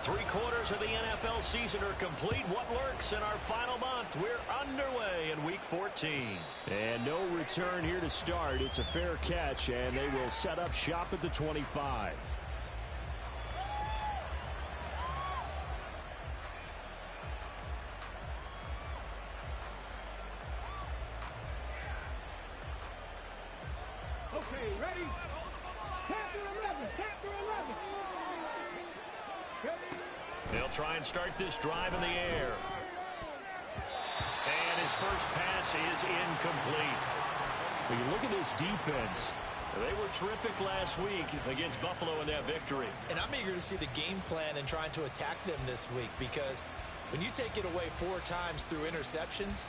3/4 of the NFL season are complete. What lurks in our final month? We're underway in Week 14. And no return here to start. It's a fair catch, and they will set up shop at the 25. Okay, ready? Captain 11, Captain 11. They'll try and start this drive in the air. And his first pass is incomplete. When you look at this defense, they were terrific last week against Buffalo in that victory. And I'm eager to see the game plan and trying to attack them this week, because when you take it away 4 times through interceptions,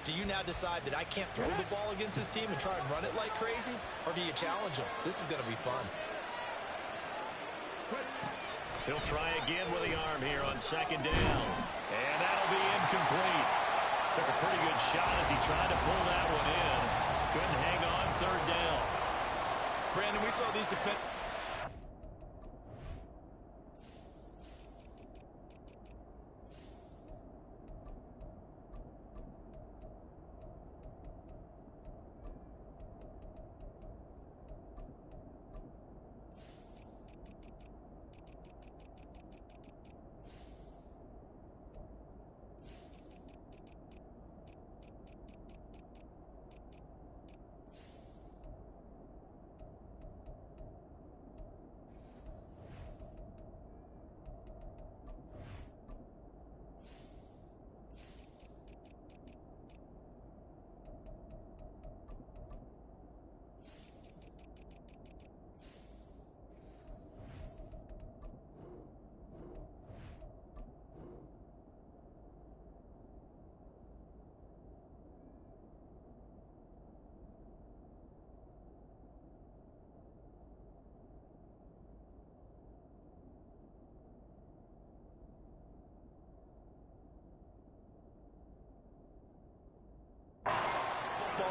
do you now decide that I can't throw the ball against this team and try and run it like crazy? Or do you challenge them? This is going to be fun. He'll try again with the arm here on 2nd down. And that'll be incomplete. Took a pretty good shot as he tried to pull that one in. Couldn't hang on 3rd down. Brandon, we saw these defenders.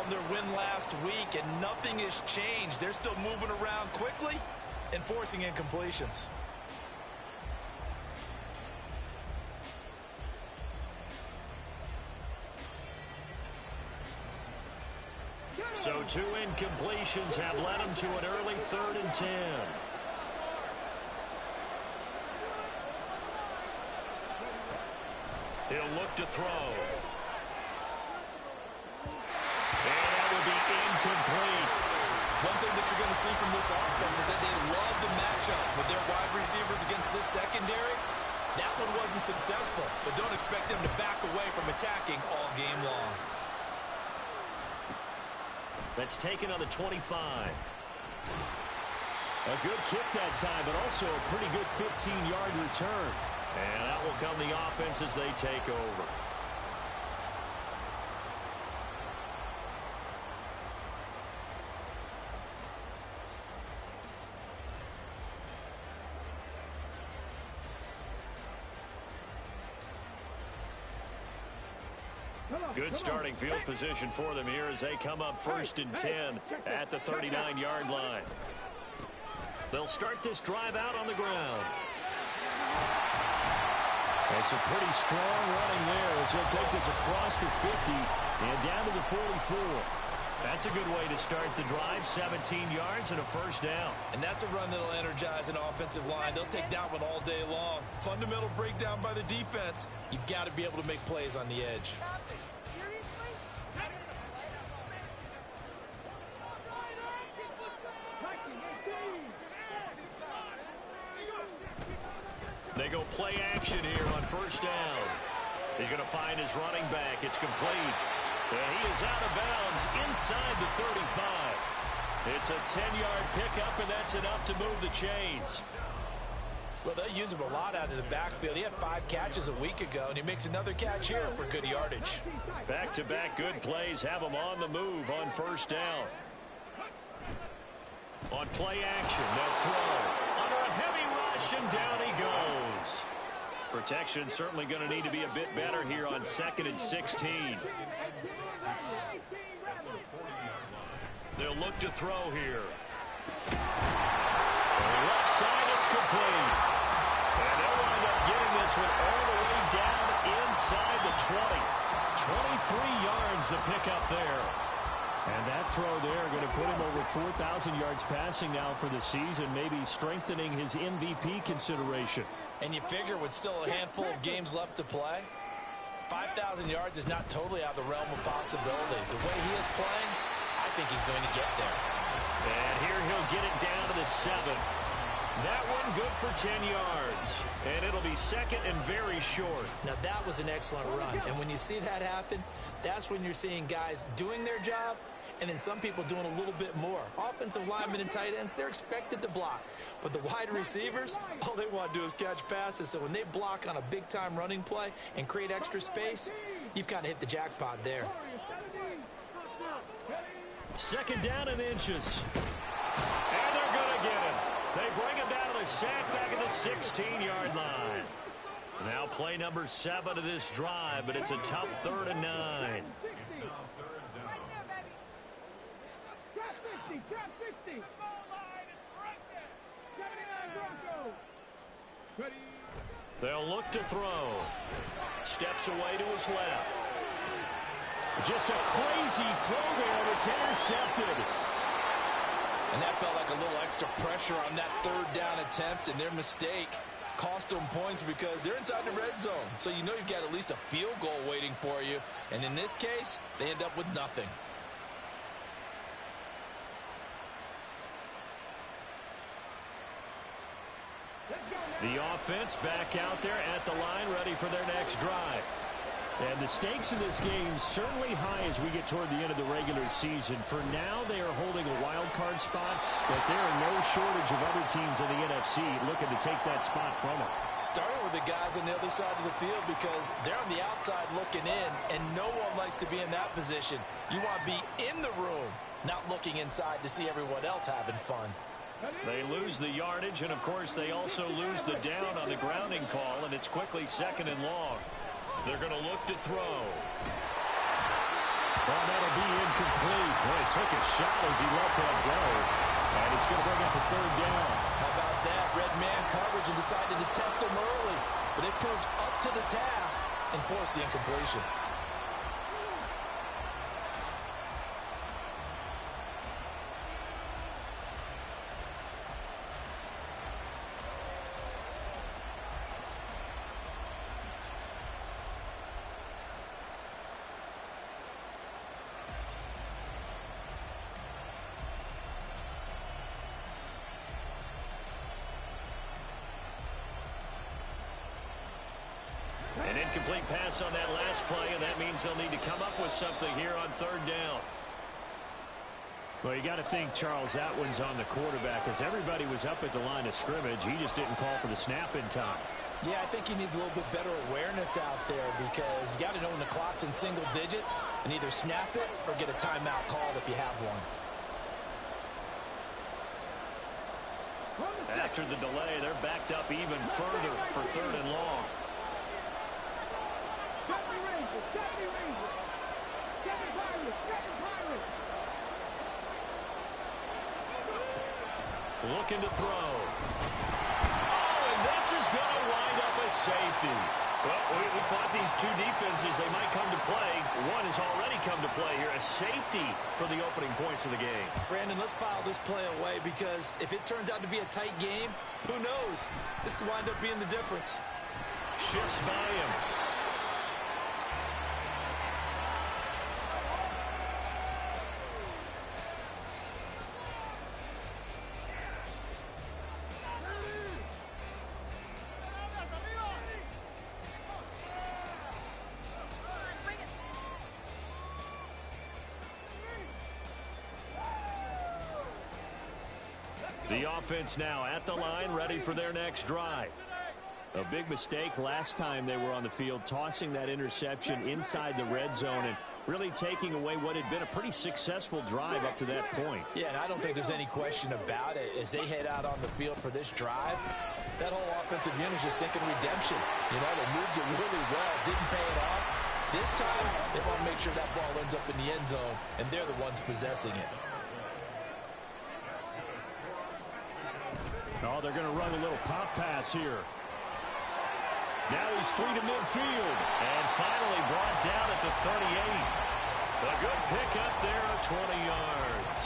On their win last week, and nothing has changed. They're still moving around quickly and forcing incompletions. So 2 incompletions have led him to an early 3rd and 10. He'll look to throw. Incomplete. One thing that you're going to see from this offense is that they love the matchup with their wide receivers against this secondary. That one wasn't successful, but don't expect them to back away from attacking all game long. That's taken on the 25. a good kick that time, but also a pretty good 15-yard return. And that will come the offense as they take over. Good starting field position for them here as they come up 1st and 10 at the 39-yard line. They'll start this drive out on the ground. That's a pretty strong running there as he'll take this across the 50 and down to the 44. That's a good way to start the drive. 17 yards and a 1st down. And that's a run that'll energize an offensive line. They'll take that one all day long. Fundamental breakdown by the defense. You've got to be able to make plays on the edge. They go play action here on 1st down. He's going to find his running back. It's complete. And he is out of bounds inside the 35. It's a 10-yard pickup, and that's enough to move the chains. Well, they'll use him a lot out of the backfield. He had 5 catches a week ago, and he makes another catch here for good yardage. Back-to-back good plays have him on the move on 1st down. On play action, they'll throw. Under a heavy rush, and down he goes. Protection certainly going to need to be a bit better here on 2nd and 16. They'll look to throw here. Left side, it's complete. And they'll wind up getting this one all the way down inside the 20. 23 yards the pickup there. And that throw there going to put him over 4,000 yards passing now for the season, maybe strengthening his MVP consideration. And you figure with still a handful of games left to play, 5,000 yards is not totally out of the realm of possibility. The way he is playing, I think he's going to get there. And here he'll get it down to the 7. That one good for 10 yards. And it'll be second and very short. Now, that was an excellent run. And when you see that happen, that's when you're seeing guys doing their job and then some people doing a little bit more. Offensive linemen and tight ends, they're expected to block. But the wide receivers, all they want to do is catch passes. So when they block on a big-time running play and create extra space, you've kind of hit the jackpot there. Second down and inches. And they're going to get him. They bring him down to the sack back at the 16-yard line. Now play number 7 of this drive, but it's a tough 3rd and 9. Trap 60. They'll look to throw. Steps away to his left. Just a crazy throw there that's intercepted. And that felt like a little extra pressure on that 3rd down attempt, and their mistake cost them points because they're inside the red zone. So you know you've got at least a field goal waiting for you. And in this case, they end up with nothing. The offense back out there at the line, ready for their next drive. And the stakes in this game certainly high as we get toward the end of the regular season. For now, they are holding a wild card spot, but there are no shortage of other teams in the NFC looking to take that spot from them. Starting with the guys on the other side of the field because they're on the outside looking in, and no one likes to be in that position. You want to be in the room, not looking inside to see everyone else having fun. They lose the yardage, and, of course, they also lose the down on the grounding call, and it's quickly 2nd and long. They're going to look to throw. Oh, that'll be incomplete. Boy, he took a shot as he let that go. And it's going to bring up a 3rd down. How about that? Red man coverage and decided to test them early. But they proved up to the task and forced the incompletion. An incomplete pass on that last play, and that means they'll need to come up with something here on 3rd down. Well, you got to think, Charles, that one's on the quarterback as everybody was up at the line of scrimmage. He just didn't call for the snap in time. Yeah, I think he needs a little bit better awareness out there because you got to know when the clock's in single digits and either snap it or get a timeout called if you have one. After the delay, they're backed up even further for 3rd and long. Looking to throw. Oh, and this is going to wind up a safety. Well, we thought these two defenses, they might come to play. One has already come to play here. A safety for the opening points of the game. Brandon, let's file this play away because if it turns out to be a tight game, who knows? This could wind up being the difference. Shifts by him. The offense now at the line, ready for their next drive. A big mistake last time they were on the field, tossing that interception inside the red zone and really taking away what had been a pretty successful drive up to that point. Yeah, and I don't think there's any question about it. As they head out on the field for this drive, that whole offensive unit is just thinking redemption. You know, they moved it really well, didn't pay it off. This time, they want to make sure that ball ends up in the end zone, and they're the ones possessing it. Oh, they're going to run a little pop pass here. Now he's free to midfield. And finally brought down at the 38. A good pickup there, 20 yards.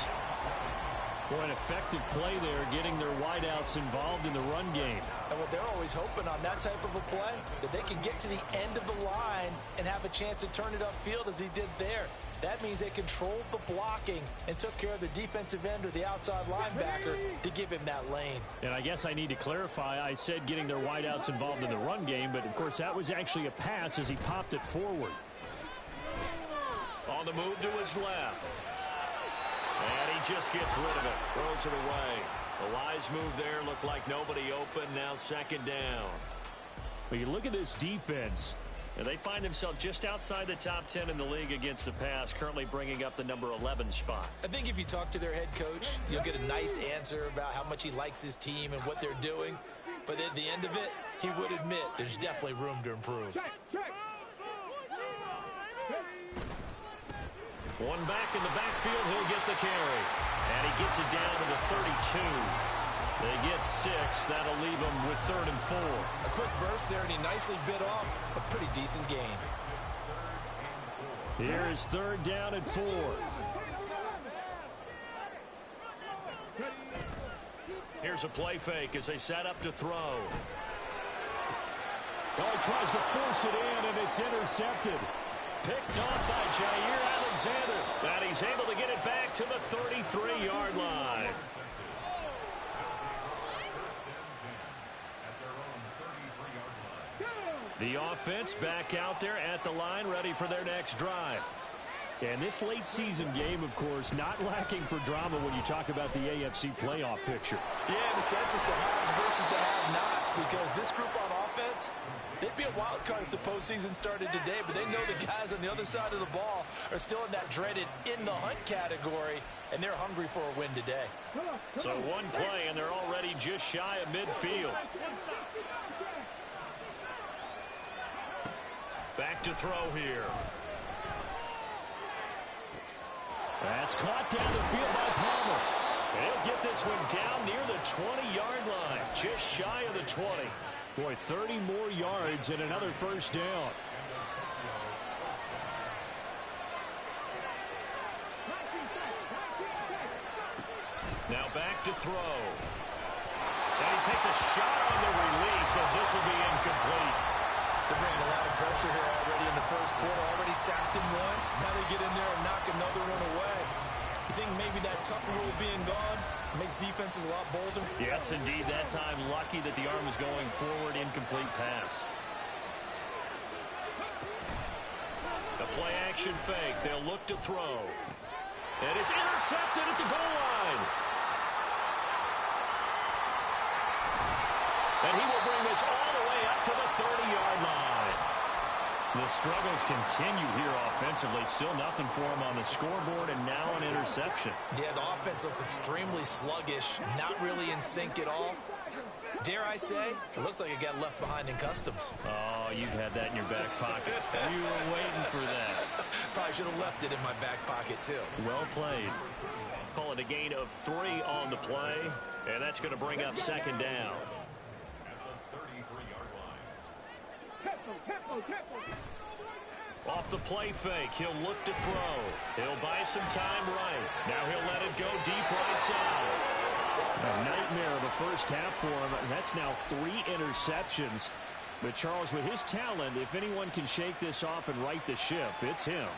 Boy, an effective play there, getting their wideouts involved in the run game. And what they're always hoping on that type of a play, that they can get to the end of the line and have a chance to turn it upfield as he did there. That means they controlled the blocking and took care of the defensive end or the outside linebacker to give him that lane. And I guess I need to clarify, I said getting their wideouts involved in the run game, but of course that was actually a pass as he popped it forward. On the move to his left. And he just gets rid of it. Throws it away. The wise move there. Looked like nobody open. Now second down. But you look at this defense. And they find themselves just outside the top 10 in the league against the pass, currently bringing up the number 11 spot. I think if you talk to their head coach, you'll get a nice answer about how much he likes his team and what they're doing. But at the end of it, he would admit there's definitely room to improve. One back in the backfield, he'll get the carry. And he gets it down to the 32. They get 6. That'll leave them with 3rd and 4. A quick burst there, and he nicely bit off a pretty decent gain. Here is 3rd down and 4. Here's a play fake as they set up to throw. Oh, he tries to force it in, and it's intercepted. Picked off by Jair Alexander. And he's able to get it back to the 33-yard line. The offense back out there at the line, ready for their next drive. And this late season game, of course, not lacking for drama when you talk about the AFC playoff picture. Yeah, in a sense, it's the haves versus the have-nots, because this group on offense, they'd be a wild card if the postseason started today, but they know the guys on the other side of the ball are still in that dreaded in-the-hunt category, and they're hungry for a win today. So one play, and they're already just shy of midfield. Back to throw here. That's caught down the field by Palmer. He'll get this one down near the 20-yard line, just shy of the 20. Boy, 30 more yards and another first down. Now back to throw. And he takes a shot on the release as this will be incomplete. They're bringing a lot of pressure here already in the first quarter. Already sacked him once. Now they get in there and knock another one away. You think maybe that Tucker rule being gone makes defenses a lot bolder? Yes, indeed. That time, lucky that the arm was going forward. Incomplete pass. A play-action fake. They'll look to throw. And it's intercepted at the goal line. And he will bring this all the way up to the 30-yard line. The struggles continue here offensively. Still nothing for him on the scoreboard, and now an interception. Yeah, the offense looks extremely sluggish, not really in sync at all. Dare I say, it looks like it got left behind in customs. Oh, you've had that in your back pocket. You were waiting for that. Probably should have left it in my back pocket, too. Well played. Call it a gain of 3 on the play, and that's going to bring up second down. Off the play fake, he'll look to throw. He'll buy some time right. Now he'll let it go deep right side. A nightmare of a first half for him. That's now 3 interceptions. But Charles, with his talent, if anyone can shake this off and right the ship, it's him.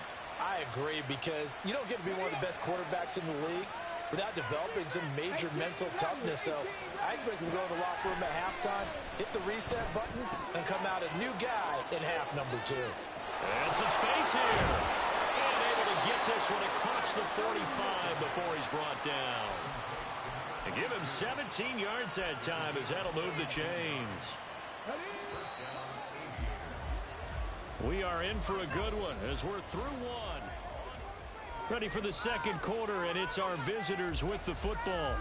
I agree, because you don't get to be one of the best quarterbacks in the league without developing some major mental toughness. So I expect him to go in the locker room at halftime, hit the reset button, and come out a new guy in half number 2. And some space here. And able to get this one across the 45 before he's brought down. To give him 17 yards that time, as that'll move the chains. We are in for a good one as we're through one. Ready for the second quarter, and it's our visitors with the football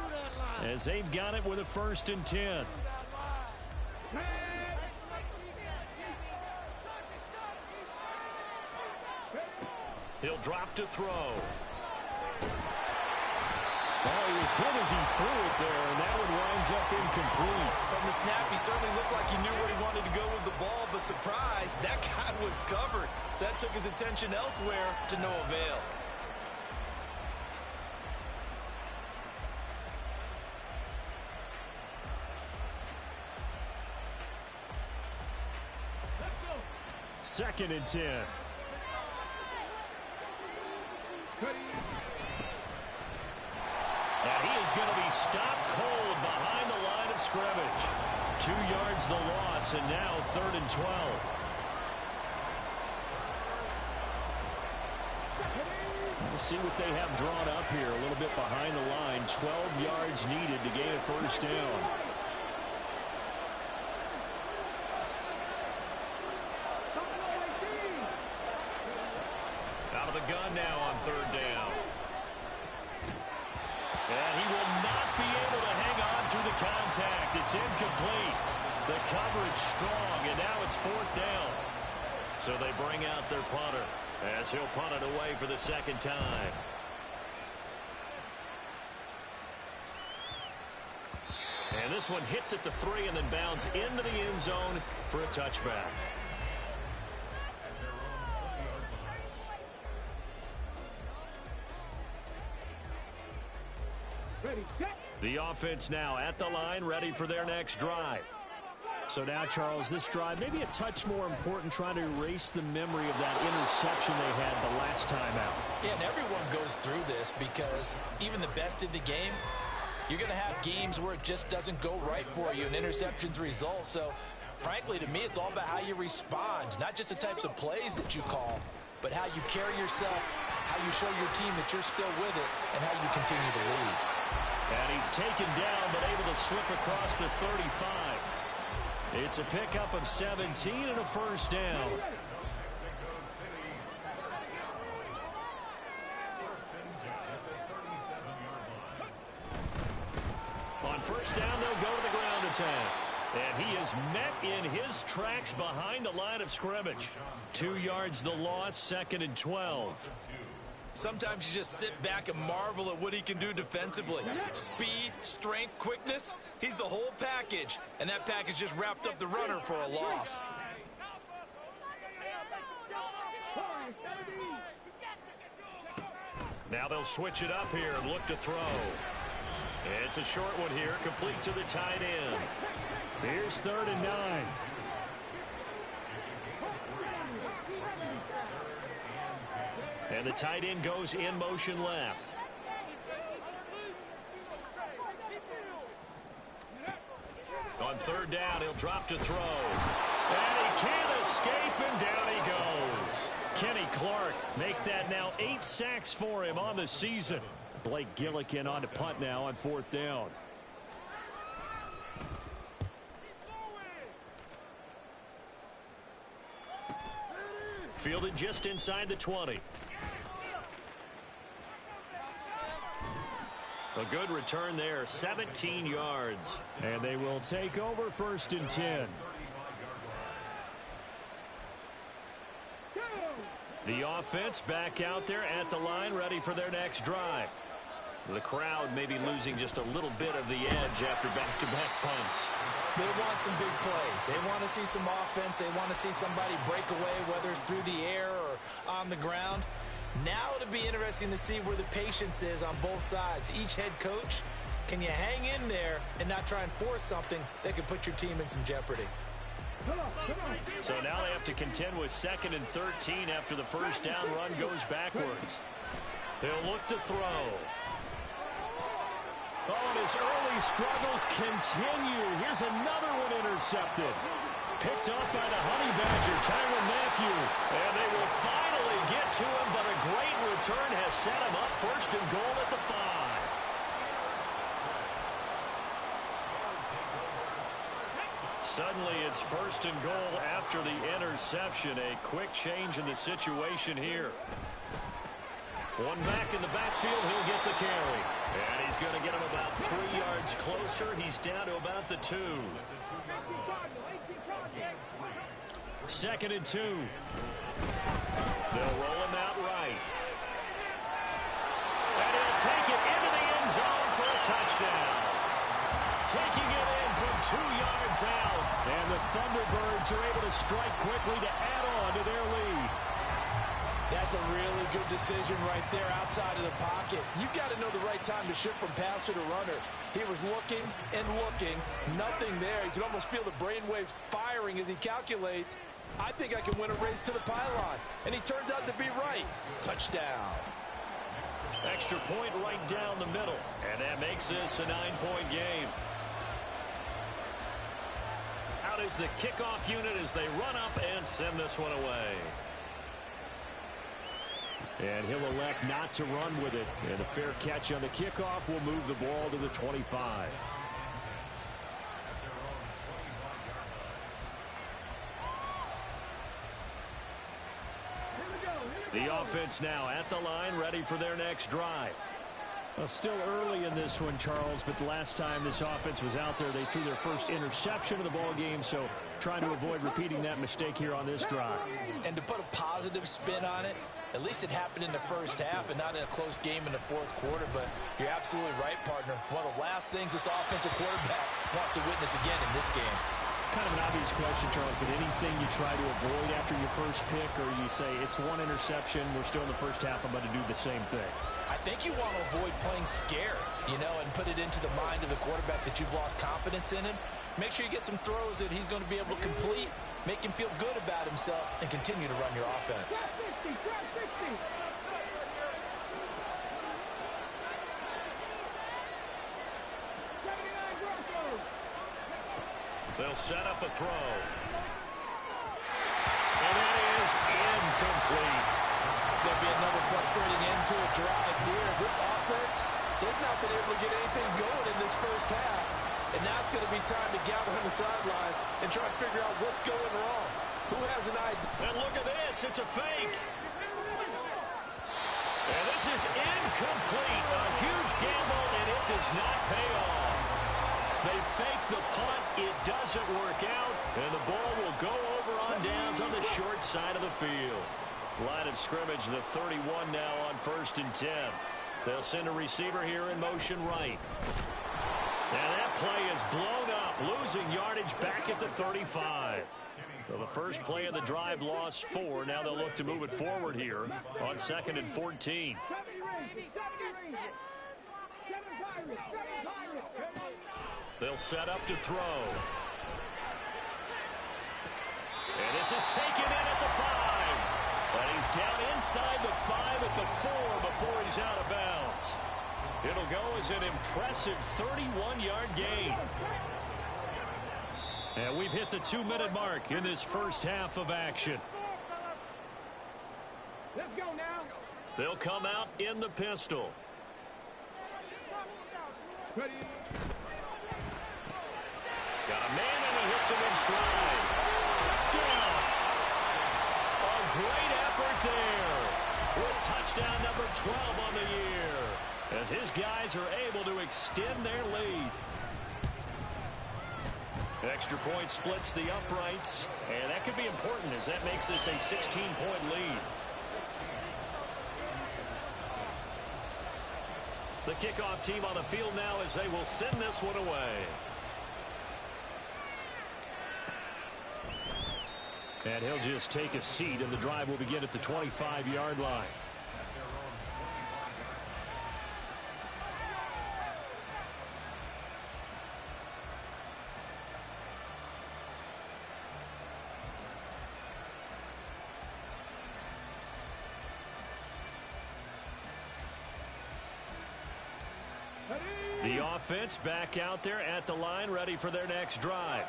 as they've got it with a 1st and 10. He'll drop to throw. Oh, he was hit as he threw it there, and that one winds up incomplete. From the snap, he certainly looked like he knew where he wanted to go with the ball, but surprise, that guy was covered. So that took his attention elsewhere to no avail. Second and 10. And he is going to be stopped cold behind the line of scrimmage. 2 yards the loss, and now 3rd and 12. We'll see what they have drawn up here. A little bit behind the line. 12 yards needed to gain a first down. Out of the gun now on 3rd down. And he will not be able to hang on through the contact. It's incomplete. The coverage strong, and now it's 4th down. So they bring out their punter as he'll punt it away for the second time. And this one hits at the 3 and then bounds into the end zone for a touchback. The offense now at the line, ready for their next drive. So now, Charles, this drive maybe a touch more important, trying to erase the memory of that interception they had the last time out. Yeah, and everyone goes through this because even the best in the game, you're going to have games where it just doesn't go right for you, and interceptions result. So, frankly, to me, it's all about how you respond, not just the types of plays that you call, but how you carry yourself, how you show your team that you're still with it, and how you continue to lead. And he's taken down, but able to slip across the 35. It's a pickup of 17 and a first down. On first down, they'll go to the ground attack. And he is met in his tracks behind the line of scrimmage. 2 yards the loss, 2nd and 12. Sometimes you just sit back and marvel at what he can do defensively. Speed, strength, quickness, he's the whole package. And that package just wrapped up the runner for a loss. Now they'll switch it up here and look to throw. It's a short one here, complete to the tight end. Here's 3rd and 9. And the tight end goes in motion left. On 3rd down, he'll drop to throw. And he can't escape, and down he goes. Kenny Clark make that now 8 sacks for him on the season. Blake Gillikin on to punt now on 4th down. Fielded just inside the 20. A good return there, 17 yards. And they will take over 1st and 10. The offense back out there at the line, ready for their next drive. The crowd may be losing just a little bit of the edge after back-to-back punts. They want some big plays. They want to see some offense. They want to see somebody break away, whether it's through the air or on the ground. Now it'll be interesting to see where the patience is on both sides. Each head coach, can you hang in there and not try and force something that could put your team in some jeopardy? So now they have to contend with 2nd and 13 after the first down run goes backwards. They'll look to throw. Oh, and his early struggles continue. Here's another one intercepted. Picked off by the Honey Badger, Tyrann Mathieu. And they will finally get to him, but a great return has set him up 1st and goal at the 5. Suddenly it's 1st and goal after the interception. A quick change in the situation here. One back in the backfield, he'll get the carry. And he's going to get him about 3 yards closer. He's down to about the 2. 2nd and 2. They'll roll him out right. And he'll take it into the end zone for a 2 yards out. And the Thunderbirds are able to strike quickly to add on to their lead. That's a really good decision right there outside of the pocket. You've got to know the right time to shift from passer to runner. He was looking and looking. Nothing there. You can almost feel the brainwaves firing as he calculates. I think I can win a race to the pylon. And he turns out to be right. Touchdown. Extra point right down the middle. And that makes this a 9-point game. Out is the kickoff unit as they run up and send this one away. And he'll elect not to run with it. And a fair catch on the kickoff will move the ball to the 25. The offense now at the line, ready for their next drive. Well, still early in this one, Charles, but the last time this offense was out there, they threw their first interception of the ball game, so trying to avoid repeating that mistake here on this drive. And to put a positive spin on it, at least it happened in the first half and not in a close game in the fourth quarter, but you're absolutely right, partner. One of the last things this offensive quarterback wants to witness again in this game. Kind of an obvious question, Charles, but anything you try to avoid after your first pick, or you say it's one interception, we're still in the first half, I'm going to do the same thing? I think you want to avoid playing scared, and put it into the mind of the quarterback that you've lost confidence in him. Make sure you get some throws that he's going to be able to complete, make him feel good about himself, and continue to run your offense. They'll set up a throw. And that is incomplete. It's going to be another frustrating end to a drive here. This offense, they've not been able to get anything going in this first half. And now it's going to be time to gather on the sidelines and try to figure out what's going wrong. Who has an idea? And look at this. It's a fake. And this is incomplete. A huge gamble, and it does not pay off. They fake the punt. It doesn't work out. And the ball will go over on downs on the short side of the field. Line of scrimmage, the 31 now on 1st and 10. They'll send a receiver here in motion right. And that play is blown up, losing yardage back at the 35. So the first play of the drive lost 4. Now they'll look to move it forward here on 2nd and 14. They'll set up to throw. And this is taken in at the 5. And he's down inside the 5 at the 4 before he's out of bounds. It'll go as an impressive 31-yard gain. And we've hit the 2-minute mark in this first half of action. Let's go now. They'll come out in the pistol. Ready. Got a man, and he hits him in stride. Touchdown! A great effort there. With touchdown number 12 on the year, as his guys are able to extend their lead. Extra point splits the uprights, and that could be important as that makes this a 16-point lead. The kickoff team on the field now as they will send this one away. And he'll just take a seat, and the drive will begin at the 25-yard line. The offense back out there at the line, ready for their next drive.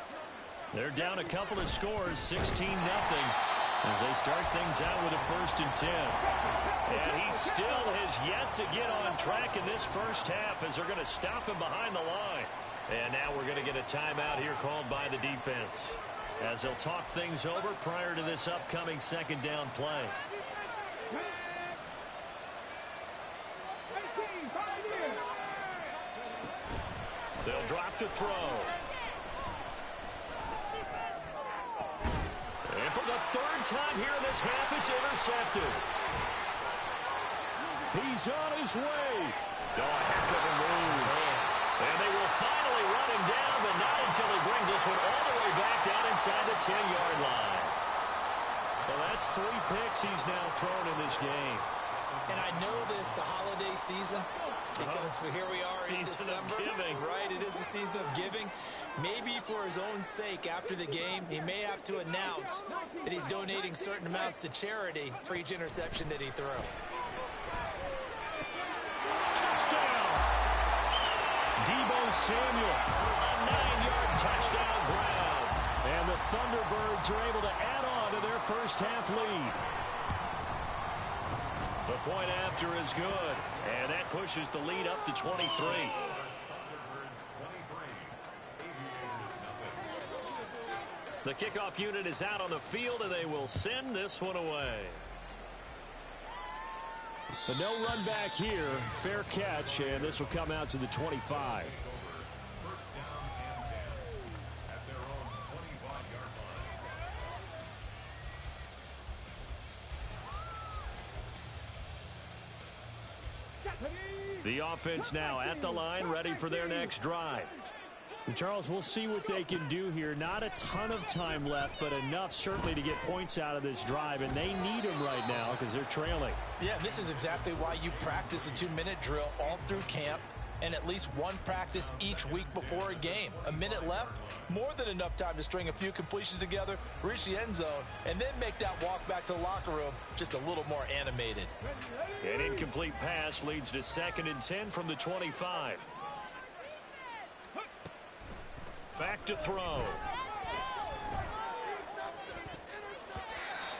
They're down a couple of scores, 16-0, as they start things out with a 1st and 10. And he still has yet to get on track in this first half as they're going to stop him behind the line. And now we're going to get a timeout here called by the defense, as they'll talk things over prior to this upcoming 2nd down play. They'll drop to throw. And for the 3rd time here in this half, it's intercepted. He's on his way. Oh, a heck of a move. And they will finally run him down, but not until he breaks 10-yard line. Well, that's 3 picks he's now thrown in this game. And I know this, the holiday season, because here we are in December. Right, it is the season of giving. Maybe for his own sake, after the game, he may have to announce that he's donating certain amounts to charity for each interception that he threw. Touchdown! Deebo Samuel, a 9-yard touchdown grab. And the Thunderbirds are able to add on to their first half lead. The point after is good, and that pushes the lead up to 23. The kickoff unit is out on the field, and they will send this one away. But no run back here. Fair catch, and this will come out to the 25. The offense now at the line, ready for their next drive. And Charles, we'll see what they can do here. Not a ton of time left, but enough certainly to get points out of this drive, and they need them right now because they're trailing. Yeah, this is exactly why you practice a 2-minute drill all through camp and at least one practice each week before a game. A minute left, more than enough time to string a few completions together, reach the end zone, and then make that walk back to the locker room just a little more animated. An incomplete pass leads to 2nd and 10 from the 25. Back to throw.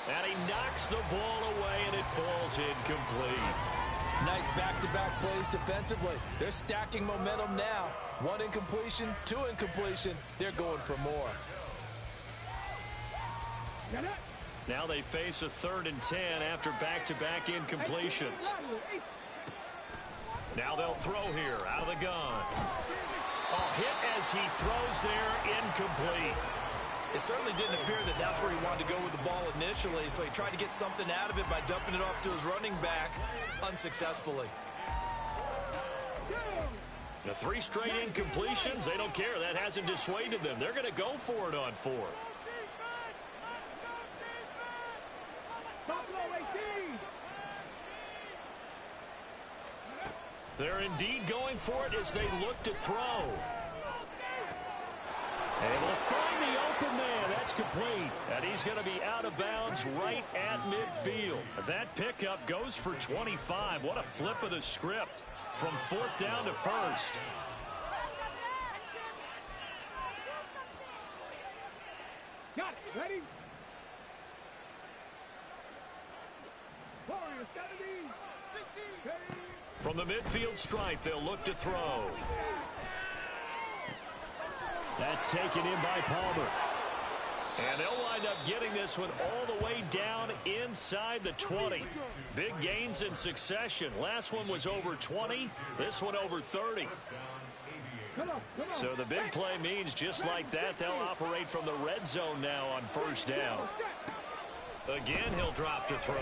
And he knocks the ball away, and it falls incomplete. Nice back-to-back plays defensively. They're stacking momentum now. 1 incompletion, 2 incompletion. They're going for more. Now they face a 3rd and 10 after back-to-back incompletions. Now they'll throw here out of the gun. Oh, hit as he throws there, incomplete. It certainly didn't appear that that's where he wanted to go with the ball initially, so he tried to get something out of it by dumping it off to his running back unsuccessfully. The 3 straight incompletions, they don't care. That hasn't dissuaded them. They're going to go for it on 4th. They're indeed going for it as they look to throw. Able to find the open man. That's complete. And he's going to be out of bounds right at midfield. That pickup goes for 25. What a flip of the script from 4th down to 1st. Got it. Ready? Warriors, gotta be. From the midfield stripe, they'll look to throw. That's taken in by Palmer. And they'll wind up getting this one all the way down inside the 20. Big gains in succession. Last one was over 20. This one over 30. So the big play means just like that, they'll operate from the red zone now on 1st down. Again, he'll drop to throw.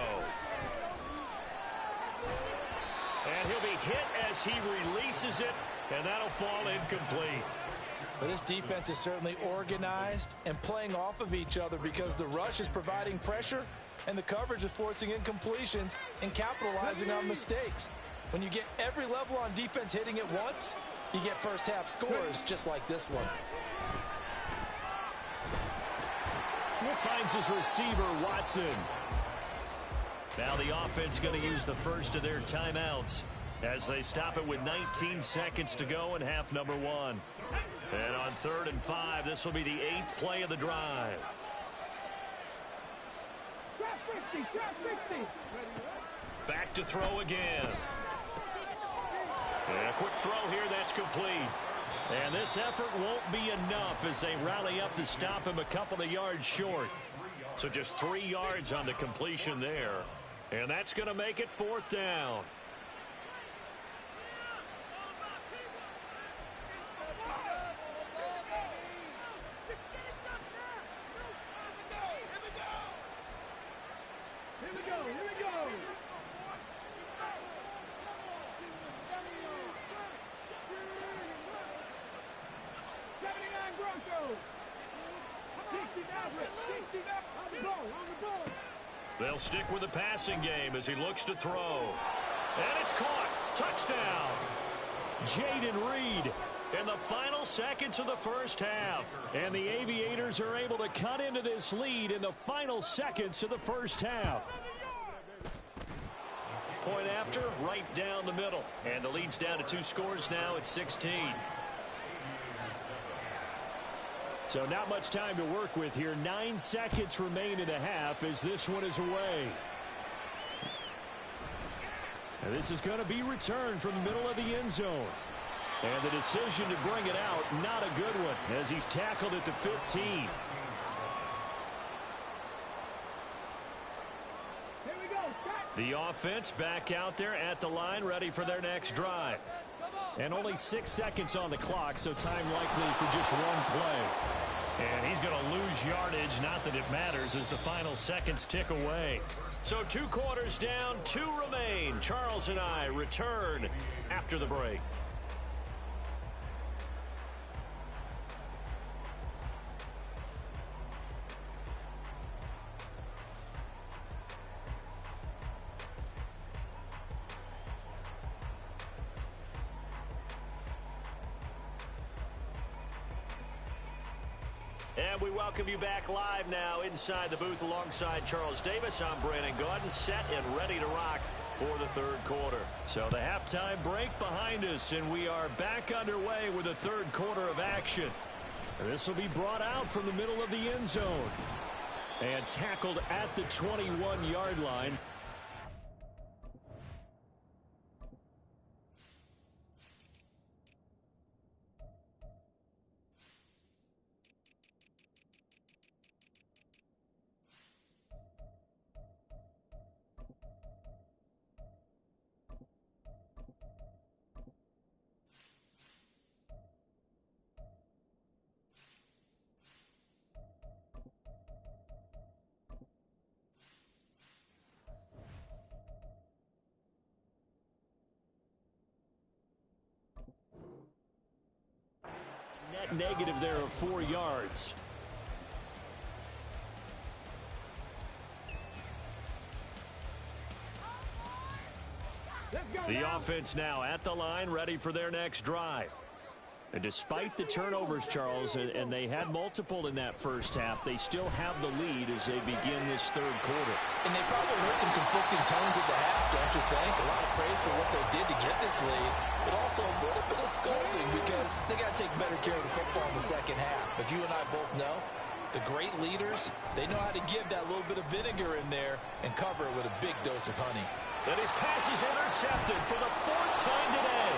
And he'll be hit as he releases it, and that'll fall incomplete. But this defense is certainly organized and playing off of each other because the rush is providing pressure and the coverage is forcing incompletions and capitalizing on mistakes. When you get every level on defense hitting at once, you get first half scores just like this one. He finds his receiver, Watson. Now the offense going to use the first of their timeouts as they stop it with 19 seconds to go in half number 1. And on 3rd and 5, this will be the 8th play of the drive. Back to throw again. And a quick throw here, that's complete. And this effort won't be enough as they rally up to stop him a couple of yards short. So just 3 yards on the completion there. And that's going to make it 4th down. They'll stick with the passing game as he looks to throw. And it's caught. Touchdown. Jaden Reed in the final seconds of the first half. And the Aviators are able to cut into this lead in the final seconds of the first half. Point after, right down the middle. And the lead's down to 2 scores now at 16. So not much time to work with here. 9 seconds remain in the half as this one is away. And this is going to be returned from the middle of the end zone. And the decision to bring it out, not a good one, as he's tackled at the 15. The offense back out there at the line, ready for their next drive. And only 6 seconds on the clock, so time likely for just one play. And he's going to lose yardage, not that it matters, as the final seconds tick away. So 2 quarters down, 2 remain. Charles and I return after the break. And we welcome you back live now inside the booth alongside Charles Davis. I'm Brandon Gaudin, set and ready to rock for the third quarter. So the halftime break behind us, and we are back underway with the third quarter of action. This will be brought out from the middle of the end zone and tackled at the 21-yard line. Net negative there of 4 yards. The offense now at the line, ready for their next drive. And despite the turnovers, Charles, and they had multiple in that first half, they still have the lead as they begin this third quarter. And they probably heard some conflicting tones at the half, don't you think? A lot of praise for what they did to get this lead, but also a little bit of scolding because they got to take better care of the football in the second half. But you and I both know the great leaders, they know how to give that little bit of vinegar in there and cover it with a big dose of honey. And his pass is intercepted for the 4th time today.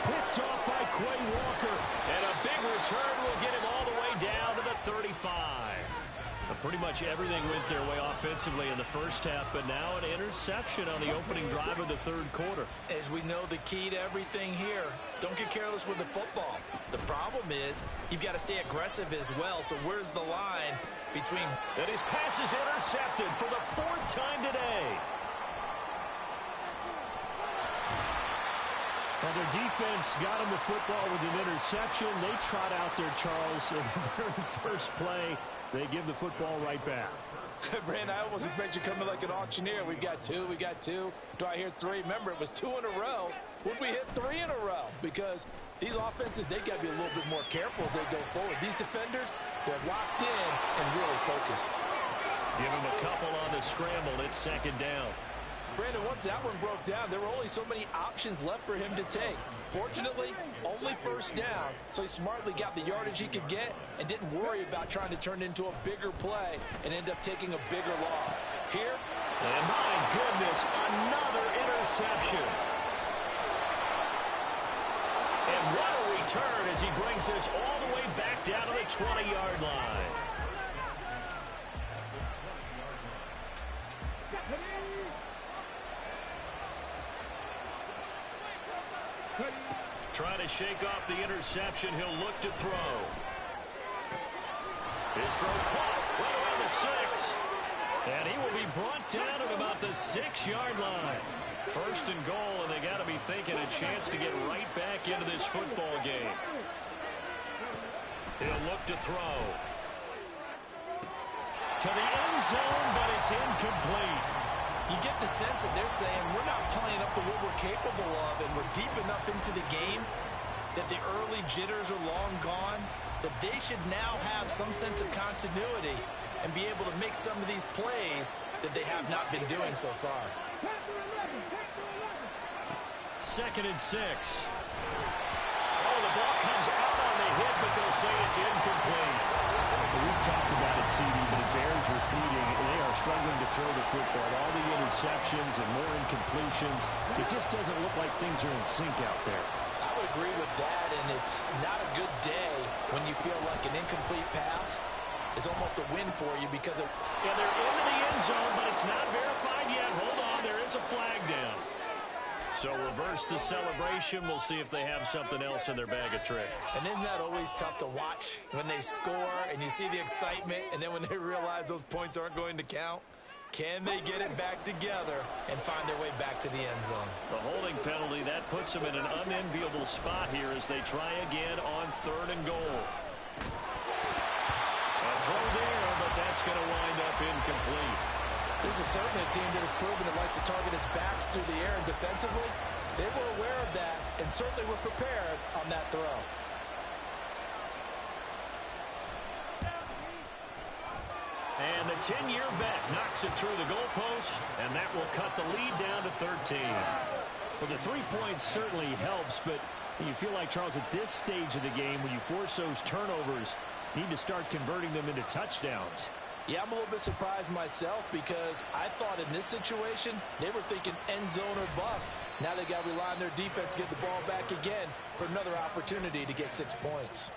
Picked off by Quay Walker. And a big return will get him all the way down to the 35. Pretty much everything went their way offensively in the first half, but now an interception on the opening drive of the third quarter. As we know, the key to everything here, don't get careless with the football. The problem is you've got to stay aggressive as well, so where's the line between... And his pass is intercepted for the 4th time today. Well, their defense got him the football with an interception. They trot out there, Charles, in the very first play. They give the football right back. Brandon, I almost expect you coming like an auctioneer. We've got 2, we got 2. Do I hear 3? Remember, it was 2 in a row. Would we hit 3 in a row? Because these offenses, they got to be a little bit more careful as they go forward. These defenders, they're locked in and really focused. Give him a couple on the scramble. It's 2nd down. Brandon, once that one broke down, there were only so many options left for him to take. Fortunately, only 1st down, so he smartly got the yardage he could get and didn't worry about trying to turn it into a bigger play and end up taking a bigger loss. Here, and my goodness, another interception. And what a return as he brings this all the way back down to the 20-yard line. Trying to shake off the interception. He'll look to throw. His throw caught right around the 6. And he will be brought down at about the 6-yard line. 1st and goal, and they got to be thinking a chance to get right back into this football game. He'll look to throw. to the end zone, but it's incomplete. You get the sense that they're saying we're not playing up to what we're capable of, and we're deep enough into the game that the early jitters are long gone, that they should now have some sense of continuity and be able to make some of these plays that they have not been doing so far. 2nd and 6. Oh, the ball comes out on the hit, but they'll say it's incomplete. We've talked about it, CD, but it bears repeating. They are struggling to throw the football. All the interceptions and more incompletions. It just doesn't look like things are in sync out there. I would agree with that, and it's not a good day when you feel like an incomplete pass is almost a win for you because of... Yeah, they're into the end zone, but it's not verified yet. Hold on, there is a flag down. So reverse the celebration. We'll see if they have something else in their bag of tricks. And isn't that always tough to watch when they score and you see the excitement, and then when they realize those points aren't going to count? Can they get it back together and find their way back to the end zone? The holding penalty, that puts them in an unenviable spot here as they try again on 3rd and goal. A throw there, but that's going to wind up incomplete. This is certainly a team that has proven it likes to target its backs through the air, and defensively, they were aware of that and certainly were prepared on that throw. And the 10-year vet knocks it through the goalpost, and that will cut the lead down to 13. Well, the 3 points certainly helps, but you feel like, Charles, at this stage of the game, when you force those turnovers, you need to start converting them into touchdowns. Yeah, I'm a little bit surprised myself because I thought in this situation, they were thinking end zone or bust. Now they got to rely on their defense to get the ball back again for another opportunity to get 6 points.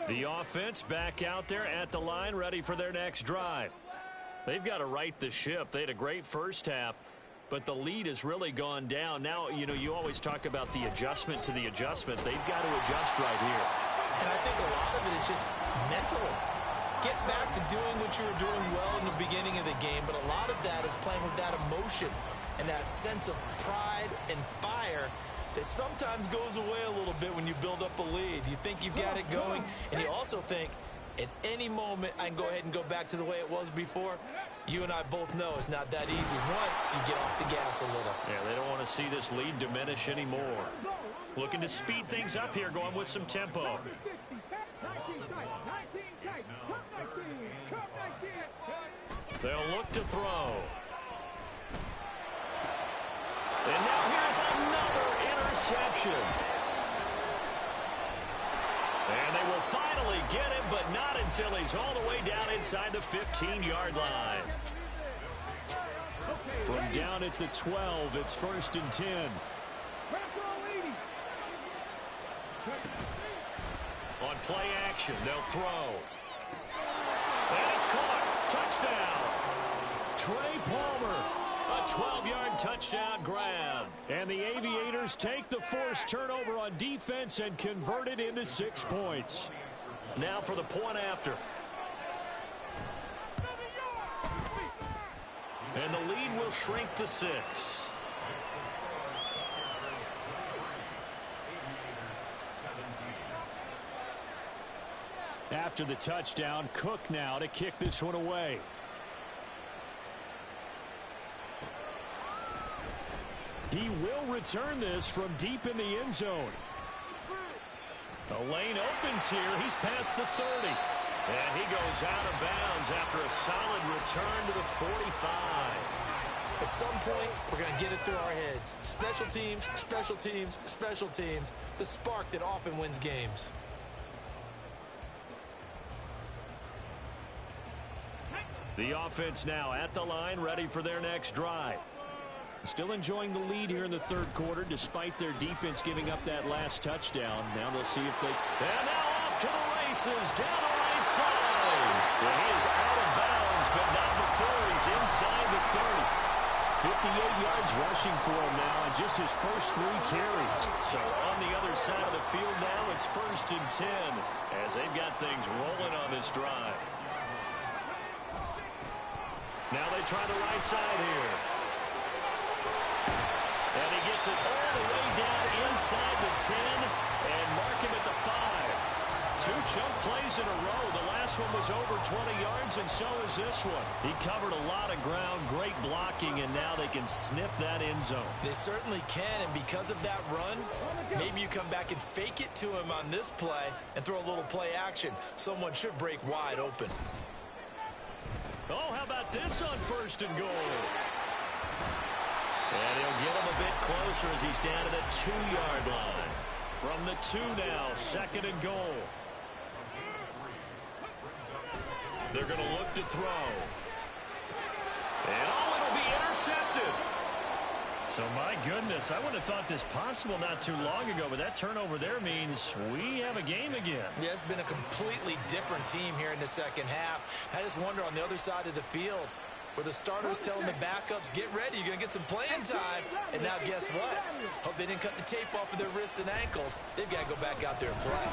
The offense back out there at the line, ready for their next drive. They've got to right the ship. They had a great first half, but the lead has really gone down. Now, you always talk about the adjustment to the adjustment. They've got to adjust right here. And I think a lot of it is just mentally. Get back to doing what you were doing well in the beginning of the game, but a lot of that is playing with that emotion and that sense of pride and fire that sometimes goes away a little bit when you build up a lead. You think you've got it going, and you also think at any moment I can go ahead and go back to the way it was before. You and I both know it's not that easy once you get off the gas a little. Yeah, they don't want to see this lead diminish anymore. Looking to speed things up here, going with some tempo. They'll look to throw. And now here's another interception. And they will finally get him, but not until he's all the way down inside the 15-yard line. From down at the 12, it's 1st and 10. On play action, they'll throw. And it's caught. Touchdown. Trey Palmer. A 12-yard touchdown grab. And the Aviators take the forced turnover on defense and convert it into 6 points. Now for the point after. And the lead will shrink to 6. After the touchdown, Cook now to kick this one away. He will return this from deep in the end zone. The lane opens here. He's past the 30. And he goes out of bounds after a solid return to the 45. At some point, we're going to get it through our heads. Special teams, special teams, special teams. The spark that often wins games. The offense now at the line, ready for their next drive. Still enjoying the lead here in the 3rd quarter, despite their defense giving up that last touchdown. Now they'll see if they... And now off to the races, down the right side. Well, he is out of bounds, but not before he's inside the 30. 58 yards rushing for him now, and just his first 3 carries. So on the other side of the field now, it's 1st and 10, as they've got things rolling on this drive. Now they try the right side here. And he gets it all the way down inside the 10 and mark him at the 5. 2 chunk plays in a row. The last one was over 20 yards, and so is this one. He covered a lot of ground, great blocking, and now they can sniff that end zone. They certainly can, and because of that run, maybe you come back and fake it to him on this play and throw a little play action. Someone should break wide open. Oh, how about this on 1st and goal? And he'll get him a bit closer as he's down to the 2-yard line. From the 2 now, 2nd and goal. They're going to look to throw. And oh, it'll be intercepted. So, my goodness, I would have thought this possible not too long ago, but that turnover there means we have a game again. Yeah, it's been a completely different team here in the second half. I just wonder on the other side of the field, where the starters telling the backups, get ready, you're going to get some playing time. And now guess what? Hope they didn't cut the tape off of their wrists and ankles. They've got to go back out there and play.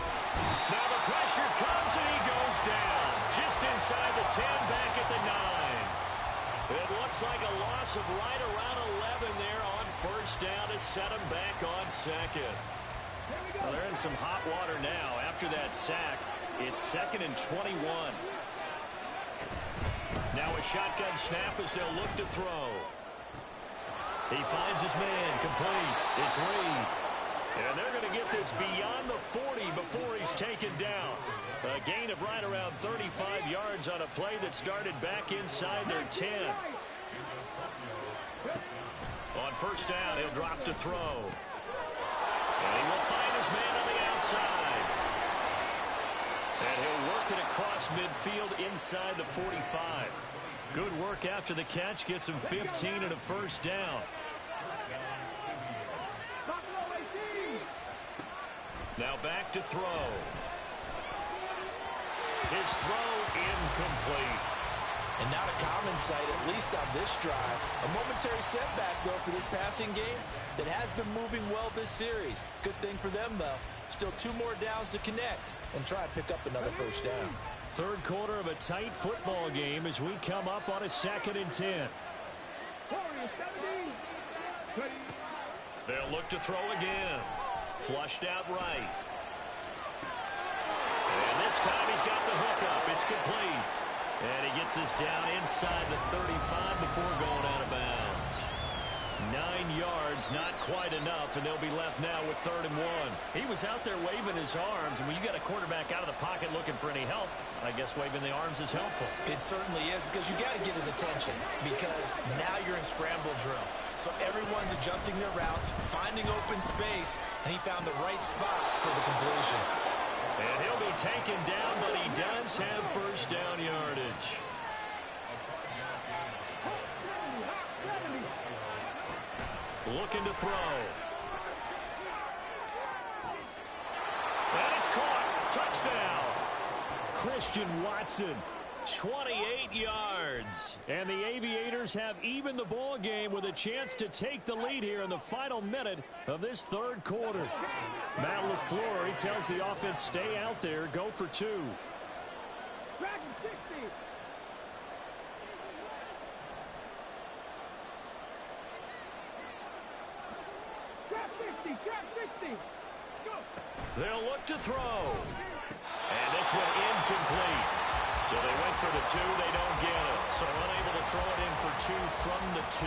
Now the pressure comes and he goes down. Just inside the 10, back at the 9. It looks like a loss of right around 11 there on 1st down to set him back on 2nd. Well, they're in some hot water now. After that sack, it's 2nd and 21. Now a shotgun snap as they'll look to throw. He finds his man, complete. It's Reed. And they're going to get this beyond the 40 before he's taken down. A gain of right around 35 yards on a play that started back inside their 10. On 1st down, he'll drop to throw. And he will find his man on the outside. And he'll work it across midfield inside the 45. Good work after the catch. Gets him 15 and a 1st down. Now back to throw. His throw incomplete. And not a common sight, at least on this drive. A momentary setback, though, for this passing game that has been moving well this series. Good thing for them, though. Still 2 more downs to connect and try and pick up another 1st down. 3rd quarter of a tight football game as we come up on a 2nd and 10. They'll look to throw again. Flushed out right. And this time he's got the hook up. It's complete. And he gets us down inside the 35 before going out of bounds. 9 yards, not quite enough, and they'll be left now with 3rd and 1. He was out there waving his arms, and when you got a quarterback out of the pocket looking for any help, I guess waving the arms is helpful. It certainly is, because you got to get his attention, because now you're in scramble drill. So everyone's adjusting their routes, finding open space, and he found the right spot for the completion. And he'll be taken down, but he does have 1st down yardage. Looking to throw. And it's caught. Touchdown. Christian Watson, 28 yards. And the Aviators have even the ball game with a chance to take the lead here in the final minute of this 3rd quarter. Matt LaFleur, he tells the offense, stay out there, go for 2. They'll look to throw. And this one incomplete. So they went for the 2. They don't get it. So unable to throw it in for 2 from the 2.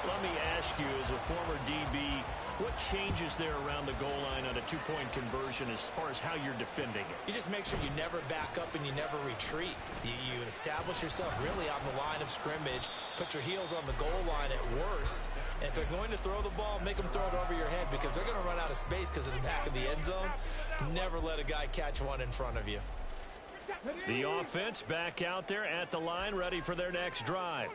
Let me ask you, as a former DB, what changes there around the goal line on a 2-point conversion as far as how you're defending it? You just make sure you never back up and you never retreat. You establish yourself really on the line of scrimmage, put your heels on the goal line at worst, and if they're going to throw the ball, make them throw it over your head, because they're going to run out of space because of the back of the end zone. Never let a guy catch one in front of you. The offense back out there at the line, ready for their next drive.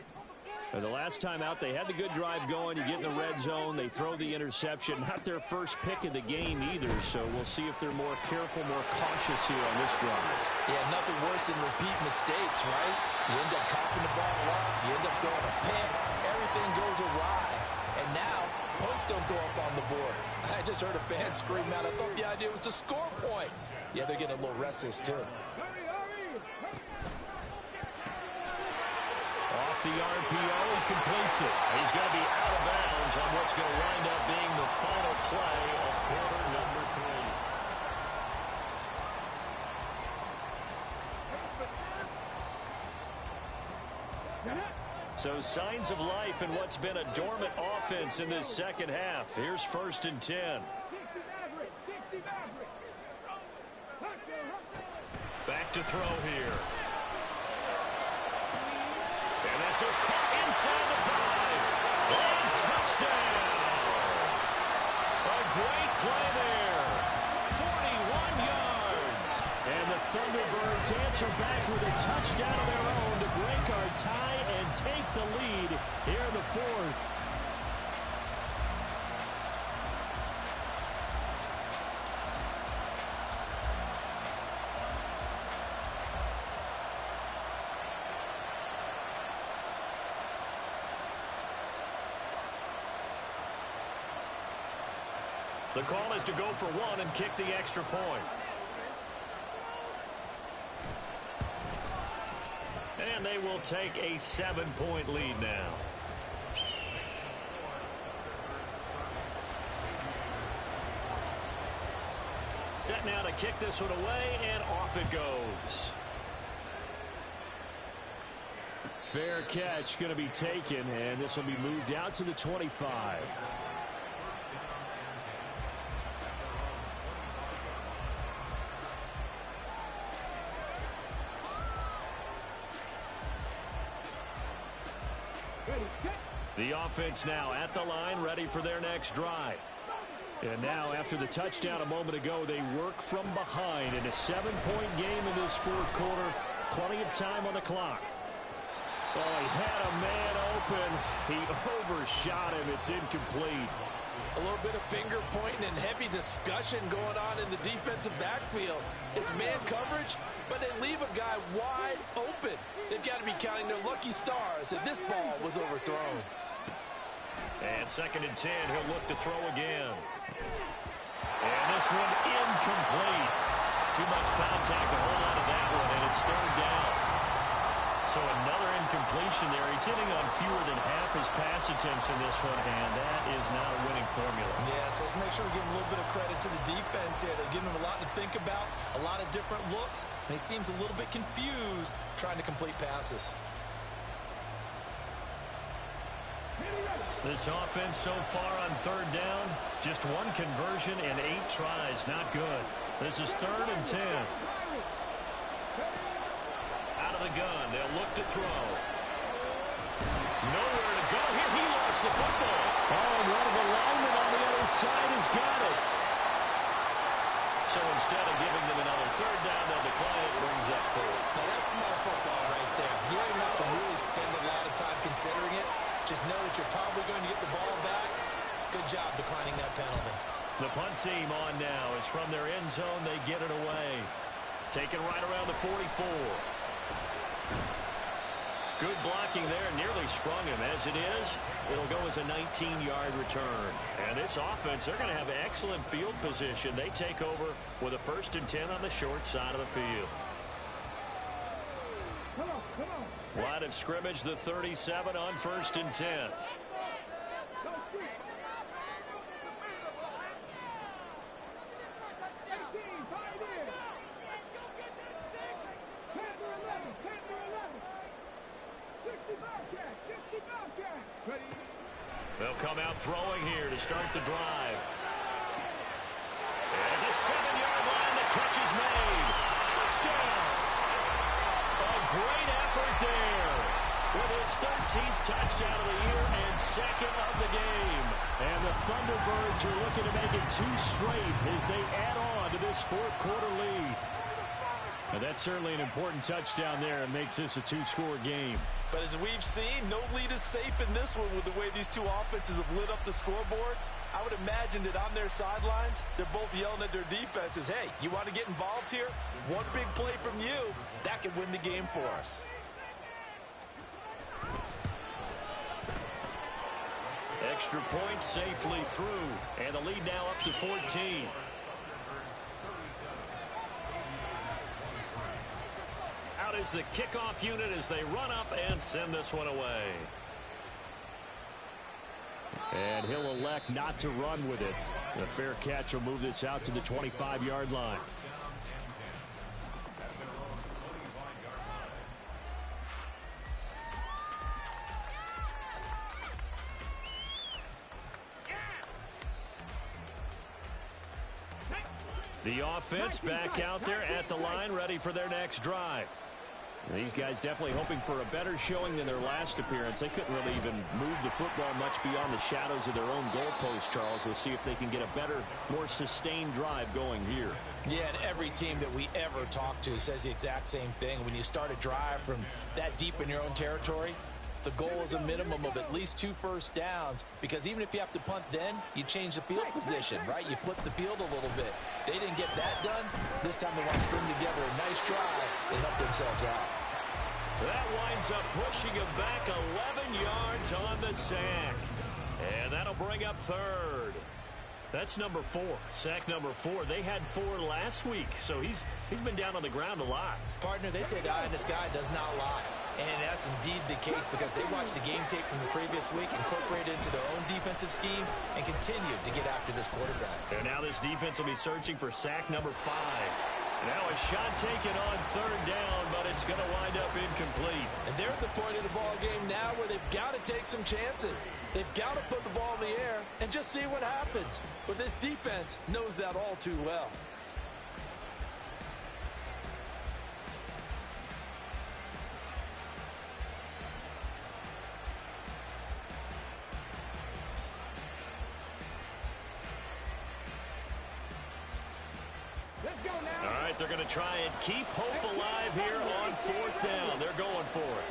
The last time out, they had the good drive going. You get in the red zone, they throw the interception. Not their first pick of the game either, so we'll see if they're more careful, more cautious here on this drive. Yeah, nothing worse than repeat mistakes, right? You end up coughing the ball up, you end up throwing a pick, everything goes awry. And now, points don't go up on the board. I just heard a fan scream out, I thought the idea was to score points. Yeah, they're getting a little restless, too. Off the RPO, he completes it. He's going to be out of bounds on what's going to wind up being the final play of quarter number 3. So signs of life in what's been a dormant offense in this second half. Here's 1st and 10. Back to throw here. And this is caught inside the 5. And touchdown. A great play there. 41 yards. And the Thunderbirds answer back with a touchdown of their own to break our tie and take the lead here in the 4th. The call is to go for 1 and kick the extra point. And they will take a 7-point lead now. Set now to kick this one away, and off it goes. Fair catch going to be taken, and this will be moved out to the 25. The offense now at the line, ready for their next drive. And now, after the touchdown a moment ago, they work from behind in a 7-point game in this 4th quarter. Plenty of time on the clock. Oh, he had a man open. He overshot him. It's incomplete. A little bit of finger pointing and heavy discussion going on in the defensive backfield. It's man coverage, but they leave a guy wide open. They've got to be counting their lucky stars that this ball was overthrown. And 2nd and 10, he'll look to throw again. And this one incomplete. Too much contact to hold on to that one, and it's 3rd down. So another incompletion there. He's hitting on fewer than half his pass attempts in this one, and that is not a winning formula. Yes, let's make sure we give him a little bit of credit to the defense here. They're giving him a lot to think about, a lot of different looks, and he seems a little bit confused trying to complete passes. This offense so far on 3rd down, just 1 conversion and 8 tries. Not good. This is 3rd and 10. Out of the gun, they'll look to throw. Nowhere to go here. He lost the football. Oh, and one of the linemen on the other side has got it. So instead of giving them another 3rd down, they'll decline it. Brings up 4th. Now that's smart football right there. You don't even have to really spend a lot of time considering it. Just know that you're probably going to get the ball back. Good job declining that penalty. The punt team on now is from their end zone. They get it away. Taken right around the 44. Good blocking there. Nearly sprung him. As it is, it'll go as a 19-yard return. And this offense, they're going to have excellent field position. They take over with a 1st and 10 on the short side of the field. Line of scrimmage, the 37 on 1st and 10. They'll come out throwing here to start the drive. At the 7-yard line, the catch is made. Touchdown! A great effort there with his 13th touchdown of the year and 2nd of the game. And the Thunderbirds are looking to make it 2 straight as they add on to this 4th quarter lead. And that's certainly an important touchdown there and makes this a 2-score game. But as we've seen, no lead is safe in this one with the way these two offenses have lit up the scoreboard. I would imagine that on their sidelines, they're both yelling at their defenses, hey, you want to get involved here? One big play from you, that could win the game for us. Extra point safely through, and the lead now up to 14. Out is the kickoff unit as they run up and send this one away. And he'll elect not to run with it. The fair catch will move this out to the 25-yard line. The offense back out there at the line, ready for their next drive. These guys definitely hoping for a better showing than their last appearance. They couldn't really even move the football much beyond the shadows of their own goalpost, Charles. We'll see if they can get a better, more sustained drive going here. Yeah, and every team that we ever talk to says the exact same thing. When you start a drive from that deep in your own territory, the goal is a minimum of at least 2 first downs, because even if you have to punt then, you change the field position, right? You flip the field a little bit. They didn't get that done. This time they want to string together a nice drive and help themselves out. That winds up pushing him back 11 yards on the sack. And that'll bring up third. That's number 4. Sack number 4. They had 4 last week, so he's been down on the ground a lot. Partner, they say the eye in the sky does not lie. And that's indeed the case, because they watched the game tape from the previous week, incorporated it into their own defensive scheme, and continued to get after this quarterback. And now this defense will be searching for sack number 5. Now a shot taken on third down, but it's going to wind up incomplete. And they're at the point of the ball game now where they've got to take some chances. They've got to put the ball in the air and just see what happens. But this defense knows that all too well. All right, they're going to try and keep hope alive here on fourth down. They're going for it.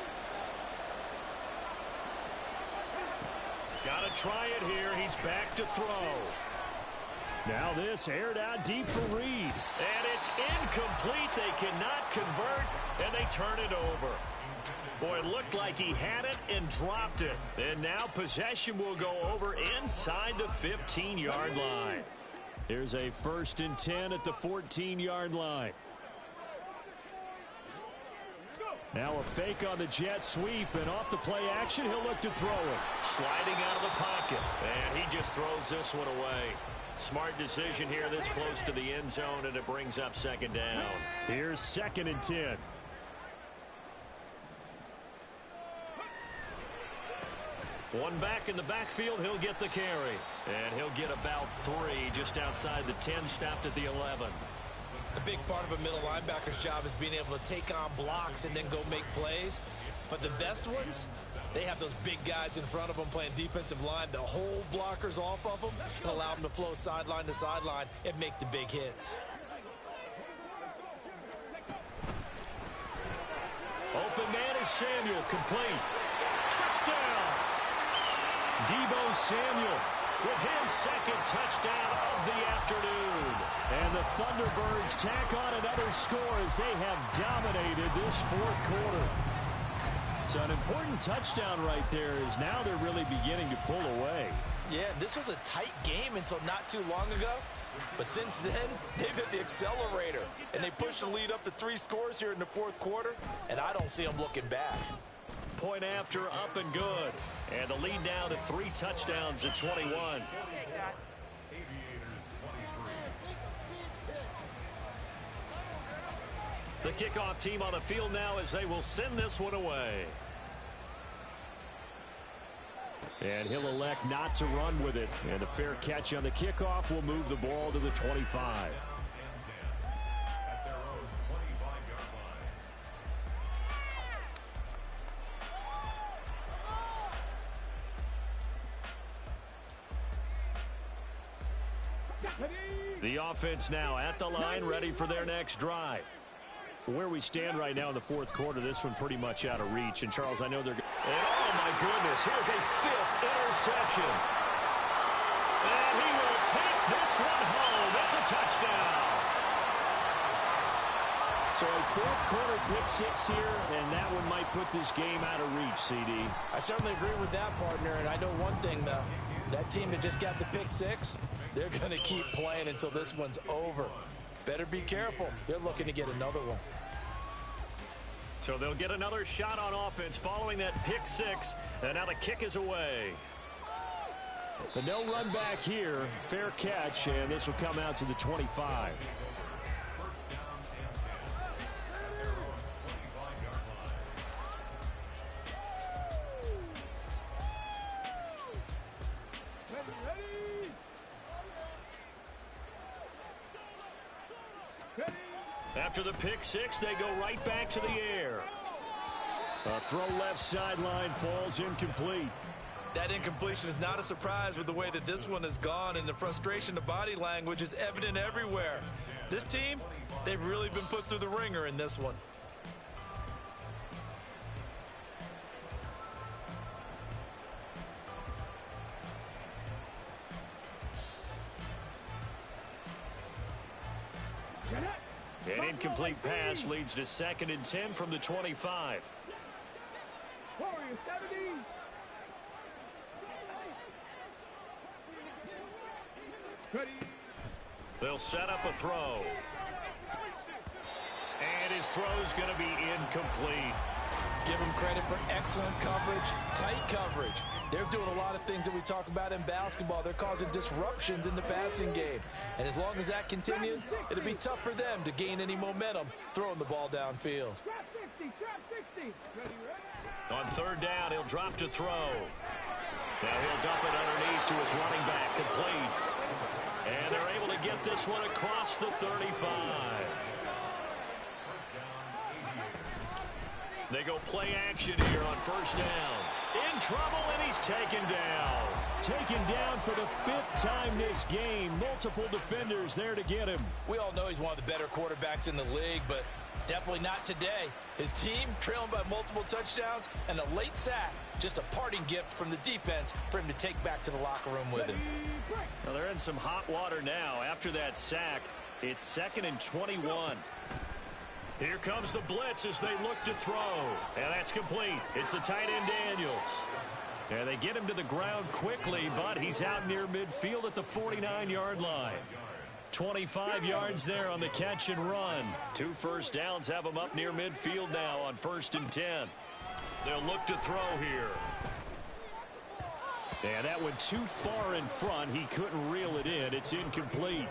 Got to try it here. He's back to throw. Now this aired out deep for Reed. And it's incomplete. They cannot convert, and they turn it over. Boy, it looked like he had it and dropped it. And now possession will go over inside the 15-yard line. Here's a 1st and 10 at the 14-yard line. Now a fake on the jet sweep, and off the play action, he'll look to throw it. Sliding out of the pocket, and he just throws this one away. Smart decision here this close to the end zone, and it brings up 2nd down. Here's 2nd and 10. One back in the backfield, he'll get the carry. And he'll get about 3 just outside the 10, stopped at the 11. A big part of a middle linebacker's job is being able to take on blocks and then go make plays. But the best ones, they have those big guys in front of them playing defensive line that hold blockers off of them and allow them to flow sideline to sideline and make the big hits. Open man is Samuel, complete. Touchdown! Deebo Samuel with his 2nd touchdown of the afternoon. And the Thunderbirds tack on another score as they have dominated this 4th quarter. So an important touchdown right there, is now they're really beginning to pull away. Yeah, this was a tight game until not too long ago. But since then, they've hit the accelerator. And they pushed the lead up to 3 scores here in the 4th quarter. And I don't see them looking back. Point after, up and good. And the lead now to 3 touchdowns at 21. The kickoff team on the field now as they will send this one away. And he'll elect not to run with it. And a fair catch on the kickoff will move the ball to the 25. The offense now at the line, ready for their next drive. Where we stand right now in the 4th quarter, this one pretty much out of reach. And, Charles, I know they're... And, oh, my goodness, here's a 5th interception. And he will take this one home. It's a touchdown. So a 4th quarter pick 6 here, and that one might put this game out of reach, CD. I certainly agree with that, partner. And I know one thing, though. That team that just got the pick 6, they're going to keep playing until this one's over. Better be careful. They're looking to get another one. So they'll get another shot on offense following that pick 6. And now the kick is away. But no run back here. Fair catch, and this will come out to the 25. After the pick six, they go right back to the air. A throw left sideline falls incomplete. That incompletion is not a surprise with the way that this one has gone, and the frustration, the body language is evident everywhere. This team, they've really been put through the ringer in this one. An incomplete pass leads to 2nd and 10 from the 25. Warriors 70. Ready. They'll set up a throw. And his throw's going to be incomplete. Give them credit for excellent coverage, tight coverage. They're doing a lot of things that we talk about in basketball. They're causing disruptions in the passing game. And as long as that continues, it'll be tough for them to gain any momentum throwing the ball downfield. Trap 60. Trap 60. Ready, ready. On 3rd down, he'll drop to throw. Now he'll dump it underneath to his running back, complete. And they're able to get this one across the 35. They go play action here on 1st down. In trouble, and he's taken down. Taken down for the 5th time this game. Multiple defenders there to get him. We all know he's one of the better quarterbacks in the league, but definitely not today. His team trailing by multiple touchdowns, and a late sack, just a parting gift from the defense for him to take back to the locker room with him. Well, they're in some hot water now. After that sack, it's 2nd and 21. Here comes the blitz as they look to throw. And that's complete. It's the tight end Daniels. And they get him to the ground quickly, but he's out near midfield at the 49-yard line. 25 yards there on the catch and run. 2 first downs have him up near midfield now on 1st and 10. They'll look to throw here. And that went too far in front. He couldn't reel it in. It's incomplete.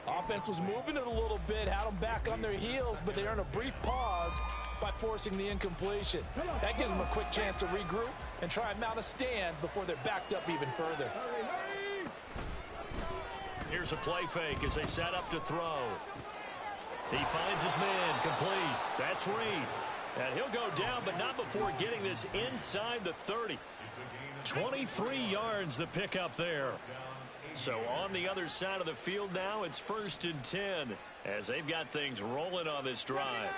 Offense was moving it a little bit, had them back on their heels, but they earned a brief pause by forcing the incompletion. That gives them a quick chance to regroup and try and mount a stand before they're backed up even further. Here's a play fake as they set up to throw. He finds his man, complete. That's Reed. And he'll go down, but not before getting this inside the 30. 23 yards the pickup there. So on the other side of the field now, it's 1st and 10 as they've got things rolling on this drive.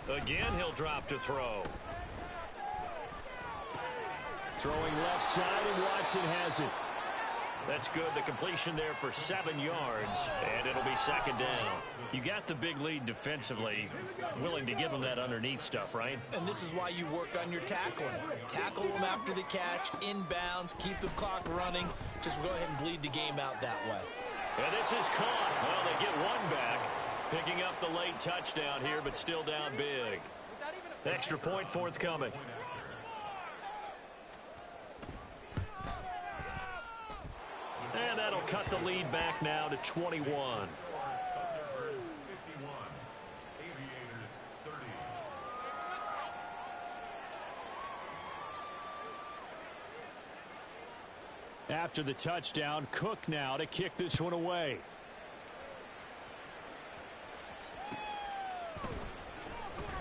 Again, he'll drop to throw. Throwing left side, and Watson has it. That's good. The completion there for 7 yards, and it'll be 2nd down. You got the big lead defensively, willing to give them that underneath stuff, right? And this is why you work on your tackling. Tackle them after the catch, inbounds, keep the clock running. Just go ahead and bleed the game out that way. And this is caught. Well, they get one back, picking up the late touchdown here, but still down big. Extra point forthcoming. And that'll cut the lead back now to 21. Thunderbirds 51, Aviators 30. After the touchdown, Cook now to kick this one away.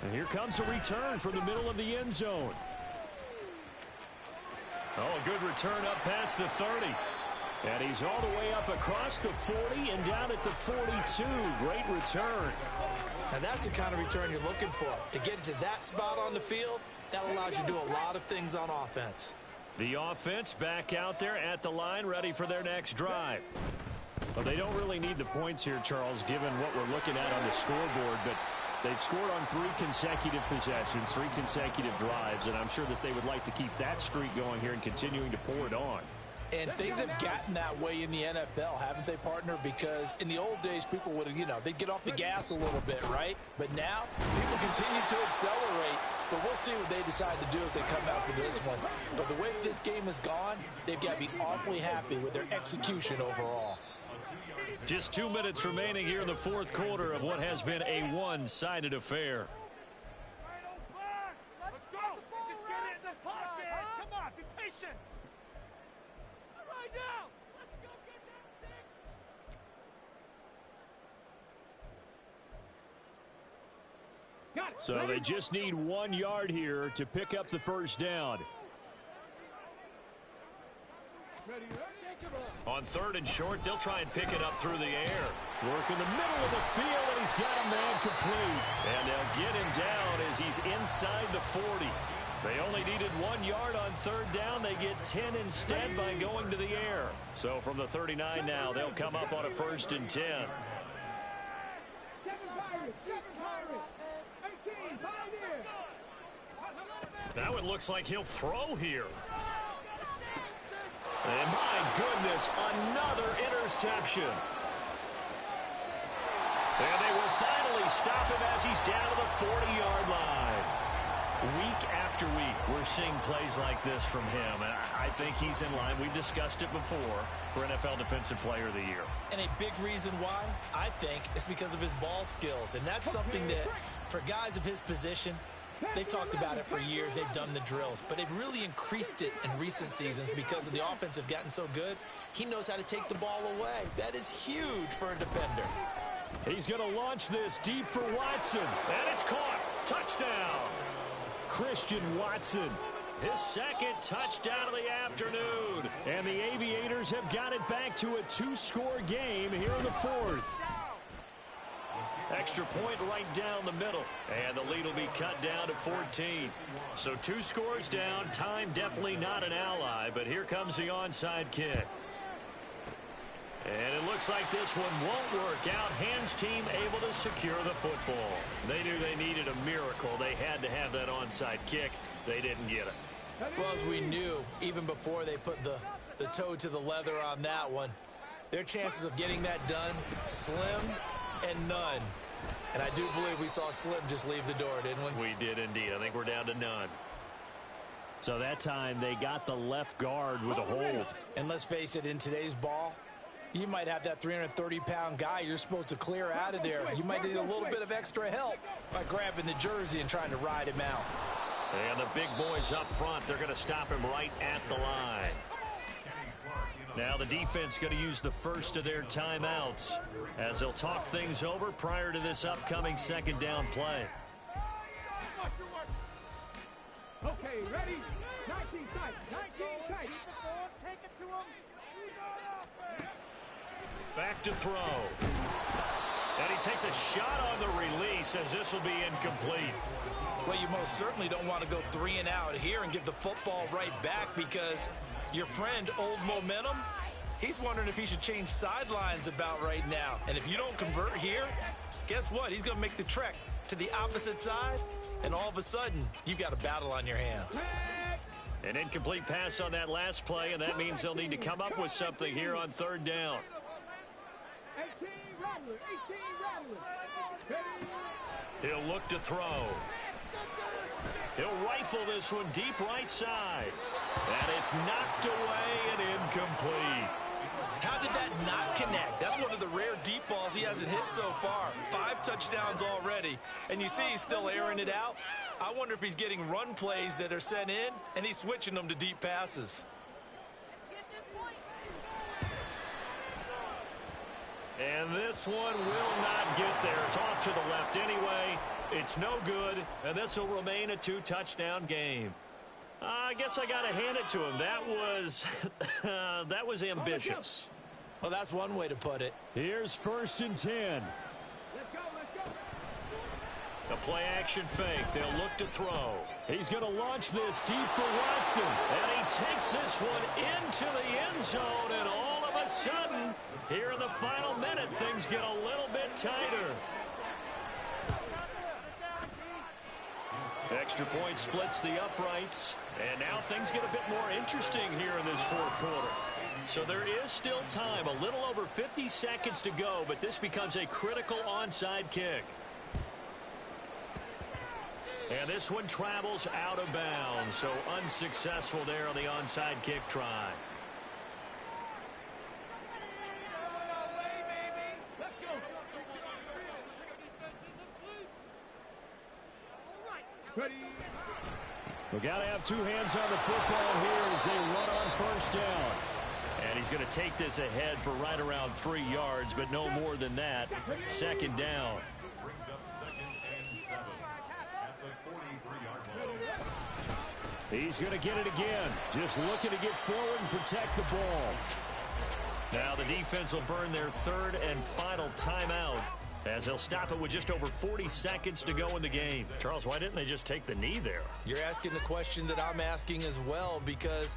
And here comes a return from the middle of the end zone. Oh, a good return up past the 30. And he's all the way up across the 40 and down at the 42. Great return. Now that's the kind of return you're looking for. To get to that spot on the field, that allows you to do a lot of things on offense. The offense back out there at the line, ready for their next drive. Well, they don't really need the points here, Charles, given what we're looking at on the scoreboard, but they've scored on 3 consecutive possessions, 3 consecutive drives, and I'm sure that they would like to keep that streak going here and continuing to pour it on. And things have gotten that way in the NFL, haven't they, partner? Because in the old days, people would, they'd get off the gas a little bit, right? But now, people continue to accelerate. But we'll see what they decide to do as they come out for this one. But the way this game has gone, they've got to be awfully happy with their execution overall. Just 2 minutes remaining here in the 4th quarter of what has been a one-sided affair. Let's go. Just get it in the pocket. Come on, be patient. Right now. Let's go get that 6. So they just need 1 yard here to pick up the first down. On 3rd and short, they'll try and pick it up through the air. Work in the middle of the field, and he's got a man complete. And they'll get him down as he's inside the 40. They only needed 1 yard on 3rd down. They get 10 instead by going to the air. So from the 39 now, they'll come up on a 1st and 10. Now it looks like he'll throw here. And my goodness, another interception. And they will finally stop him as he's down to the 40-yard line. Week after week, we're seeing plays like this from him. And I think he's in line. We've discussed it before for NFL Defensive Player of the Year. And a big reason why, I think, is because of his ball skills. And that's something that, for guys of his position, they've talked about it for years. They've done the drills. But they've really increased it in recent seasons because of the offense have gotten so good. He knows how to take the ball away. That is huge for a defender. He's going to launch this deep for Watson. And it's caught. Touchdown. Christian Watson. His 2nd touchdown of the afternoon. And the Aviators have got it back to a 2-score game here in the 4th. Extra point right down the middle. And the lead will be cut down to 14. So 2 scores down. Time definitely not an ally. But here comes the onside kick. And it looks like this one won't work out. Ham's team able to secure the football. They knew they needed a miracle. They had to have that onside kick. They didn't get it. Well, as we knew, even before they put the toe to the leather on that one, their chances of getting that done, slim and none. And I do believe we saw Slim just leave the door, didn't we? We did indeed. I think we're down to none. So that time they got the left guard with a hold. And let's face it, in today's ball, you might have that 330-pound guy you're supposed to clear out of there. You might need a little bit of extra help by grabbing the jersey and trying to ride him out. And the big boys up front, they're going to stop him right at the line. Now the defense going to use the first of their timeouts as they'll talk things over prior to this upcoming 2nd down play. Okay, ready? 19 tight. 19 tight. Take it to him. Back to throw. And he takes a shot on the release as this will be incomplete. Well, you most certainly don't want to go 3 and out here and give the football right back because your friend, Old Momentum, he's wondering if he should change sidelines about right now. And if you don't convert here, guess what? He's going to make the trek to the opposite side, and all of a sudden, you've got a battle on your hands. An incomplete pass on that last play, and that means they'll need to come up with something here on 3rd down. 18 Rattler. 18 Rattler. He'll look to throw. He'll rifle this one deep right side. And it's knocked away and incomplete. How did that not connect? That's one of the rare deep balls he hasn't hit so far. 5 touchdowns already. And you see he's still airing it out. I wonder if he's getting run plays that are sent in, and he's switching them to deep passes. And this one will not get there. It's off to the left anyway. It's no good, and this will remain a 2-touchdown game. I guess I got to hand it to him. That was ambitious. Well, that's one way to put it. Here's 1st and 10. Let's go, let's go. The play action fake. They'll look to throw. He's going to launch this deep for Watson. And he takes this one into the end zone, and all of a sudden, here in the final minute, things get a little bit tighter. Extra point splits the uprights, and now things get a bit more interesting here in this 4th quarter. So there is still time, a little over 50 seconds to go, but this becomes a critical onside kick. And this one travels out of bounds, so unsuccessful there on the onside kick try. We got to have 2 hands on the football here as they run on 1st down. And he's going to take this ahead for right around 3 yards, but no more than that. 2nd down. Brings up 2nd and 7. He's going to get it again. Just looking to get forward and protect the ball. Now the defense will burn their third and final timeout, as they'll stop it with just over 40 seconds to go in the game. Charles, why didn't they just take the knee there? You're asking the question that I'm asking as well, because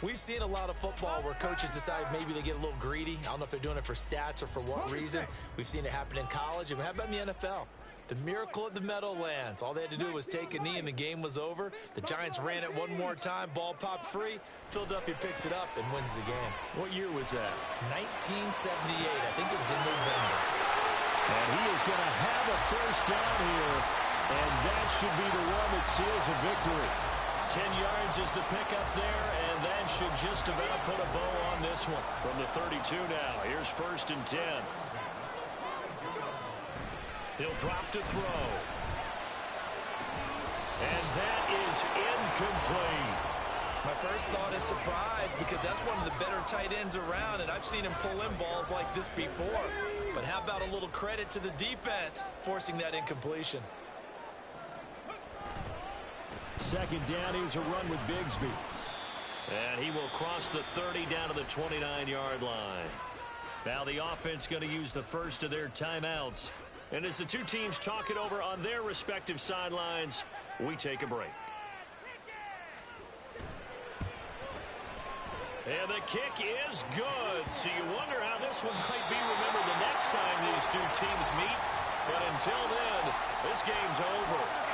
we've seen a lot of football where coaches decide maybe they get a little greedy. I don't know if they're doing it for stats or for what reason. We've seen it happen in college. And how about in the NFL? The miracle of the Meadowlands. All they had to do was take a knee and the game was over. The Giants ran it one more time. Ball popped free. Philadelphia picks it up and wins the game. What year was that? 1978. I think it was in November. And he is going to have a first down here. And that should be the one that seals a victory. 10 yards is the pickup there, and that should just about put a bow on this one. From the 32 now, here's 1st and 10. He'll drop to throw. And that is incomplete. My first thought is surprise, because that's one of the better tight ends around, and I've seen him pull in balls like this before. But how about a little credit to the defense forcing that incompletion? 2nd down, here's a run with Bigsby. And he will cross the 30 down to the 29-yard line. Now the offense going to use the first of their timeouts. And as the two teams talk it over on their respective sidelines, we take a break. And the kick is good. So you wonder how this one might be remembered the next time these two teams meet. But until then, this game's over.